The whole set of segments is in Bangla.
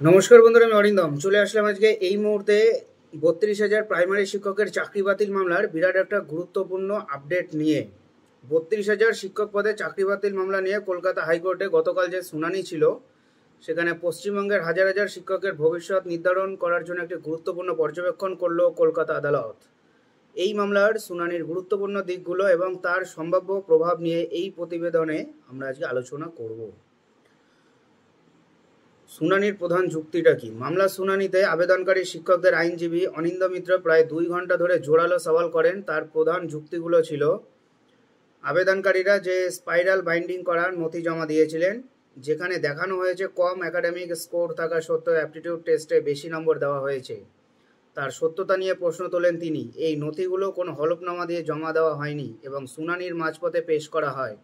নমস্কার বন্ধুরা, আমি অরিন্দম চলে আসলাম আজকে এই মুহূর্তে 32,000 প্রাইমারি শিক্ষকের চাকরি বাতিল মামলার বিরাট একটা গুরুত্বপূর্ণ আপডেট নিয়ে। 32,000 শিক্ষক পদে চাকরি বাতিল মামলা নিয়ে কলকাতা হাইকোর্টে গতকাল যে শুনানি ছিল, সেখানে পশ্চিমবঙ্গের হাজার হাজার শিক্ষকের ভবিষ্যৎ নির্ধারণ করার জন্য একটি গুরুত্বপূর্ণ পর্যবেক্ষণ করলো কলকাতা আদালত। এই মামলার শুনানির গুরুত্বপূর্ণ দিকগুলো এবং তার সম্ভাব্য প্রভাব নিয়ে এই প্রতিবেদনে আমরা আজকে আলোচনা করব। শুনানির প্রধান যুক্তিটা কি? মামলা শুনানিতে আবেদনকারী শিক্ষকদের আইনজীবী অনিন্দ মিত্র প্রায় 2 ঘন্টা ধরে জোরালো সওয়াল করেন। তার প্রধান যুক্তিগুলো ছিল, আবেদনকারীরা যে স্পাইরাল বাইন্ডিং করার নথি জমা দিয়েছিলেন, যেখানে দেখানো হয়েছে কম একাডেমিক স্কোর থাকা সত্ত্বেও অ্যাপটিটিউড টেস্টে বেশি নম্বর দেওয়া হয়েছে, তার সত্যতা নিয়ে প্রশ্ন তোলেন তিনি। এই নথিগুলো কোনো হলফনামা দিয়ে জমা দেওয়া হয়নি এবং শুনানির মাঝপথে পেশ করা হয়,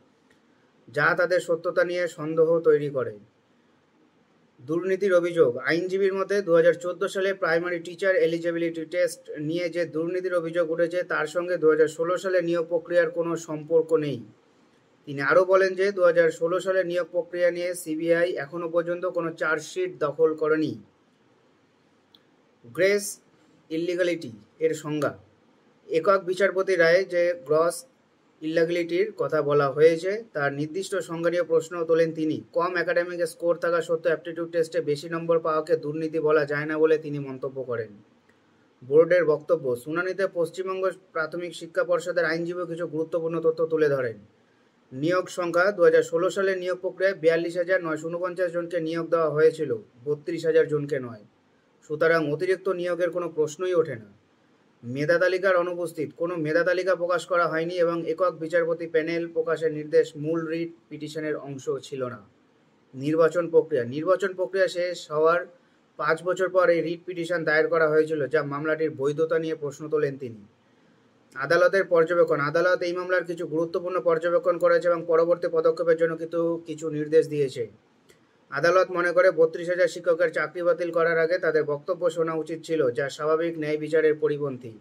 যা তাদের সত্যতা নিয়ে সন্দেহ তৈরি করে। দুর্নীতির অভিযোগ। আইনজীবীর মতে 2014 সালে প্রাইমারি টিচার এলিজিবিলিটি টেস্ট নিয়ে যে দুর্নীতির অভিযোগ উঠেছে, তার সঙ্গে 2016 সালে নিয়োগ প্রক্রিয়ার কোনো সম্পর্ক নেই। তিনি আরও বলেন যে 2016 সালে নিয়োগ প্রক্রিয়া নিয়ে সিবিআই এখনও পর্যন্ত কোনো চার্জশিট দাখল করেনি। গ্রেস ইলিগালিটি এর সংজ্ঞা। একক বিচারপতি রায়ে যে গ্রস ইলিগালিটির কথা বলা হয়েছে, তার নির্দিষ্ট সংজ্ঞা নিয়ে প্রশ্ন তোলেন তিনি। কম একাডেমিক স্কোর থাকা সত্ত্বেও অ্যাপটিটিউড টেস্টে বেশি নম্বর পাওয়াকে দুর্নীতি বলা যায় না বলে তিনি মন্তব্য করেন। বোর্ডের বক্তব্য। শুনানিতে পশ্চিমবঙ্গ প্রাথমিক শিক্ষা পর্ষদের আইনজীবী কিছু গুরুত্বপূর্ণ তথ্য তুলে ধরেন। নিয়োগ সংখ্যা। 2016 সালে নিয়োগ প্রক্রিয়ায় 42,949 জনকে নিয়োগ দেওয়া হয়েছিল, 32,000 জনকে নয়। সুতরাং অতিরিক্ত নিয়োগের কোনো প্রশ্নই ওঠে না। মেধা তালিকার অনুপস্থিত। কোনো মেধা তালিকা প্রকাশ করা হয়নি এবং একক বিচারপতি প্যানেল প্রকাশের নির্দেশ মূল রিট পিটিশনের অংশ ছিল না। নির্বাচন প্রক্রিয়া। নির্বাচন প্রক্রিয়া শেষ হওয়ার 5 বছর পর এই রিট পিটিশন দায়ের করা হয়েছিল, যা মামলাটির বৈধতা নিয়ে প্রশ্ন তোলেন তিনি। আদালতের পর্যবেক্ষণ। আদালত এই মামলার কিছু গুরুত্বপূর্ণ পর্যবেক্ষণ করেছে এবং পরবর্তী পদক্ষেপের জন্য কিছু নির্দেশ দিয়েছে। আদালত মনে করে 32,000 শিক্ষকের চাকরি বাতিল করার আগে তাদের বক্তব্য শোনা উচিত ছিল, যা স্বাভাবিক ন্যায় বিচারের পরিপন্থী।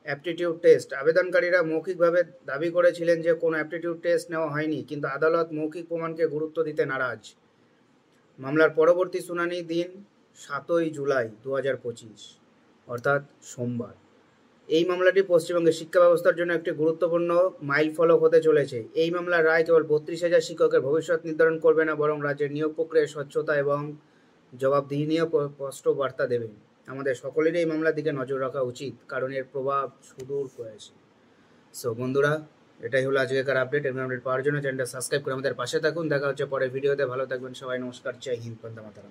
Aptitude test. আবেদনকারীরা মৌখিকভাবে দাবি করেছিলেন যে কোনো অ্যাপটিটিউড টেস্ট নেওয়া হয়নি, কিন্তু আদালত মৌখিক প্রমাণকে গুরুত্ব দিতে নারাজ। মামলার পরবর্তী শুনানি দিন 7 জুলাই 2025, অর্থাৎ সোমবার। এই মামলাটি পশ্চিমবঙ্গের শিক্ষা ব্যবস্থার জন্য একটি গুরুত্বপূর্ণ মাইল ফলক হতে চলেছে। এই মামলার রায় কেবল 32,000 শিক্ষকের ভবিষ্যৎ নির্ধারণ করবে না, বরং রাজ্যের নিয়োগ প্রক্রিয়ায় স্বচ্ছতা এবং জবাবদিহি নিয়েও স্পষ্ট বার্তা দেবে। আমাদের সকলেরই এই মামলার দিকে নজর রাখা উচিত, কারণ এর প্রভাব সুদূর রয়েছে। সো বন্ধুরা, এটাই হলো আজকের আপডেট। এর আপডেট পাওয়ার জন্য চ্যানেলটা সাবস্ক্রাইব করে আমাদের পাশে থাকুন। দেখা হচ্ছে পরের ভিডিওতে। ভালো থাকবেন সবাই। নমস্কার। জয় হিন্দ। বন্দে মাতরম।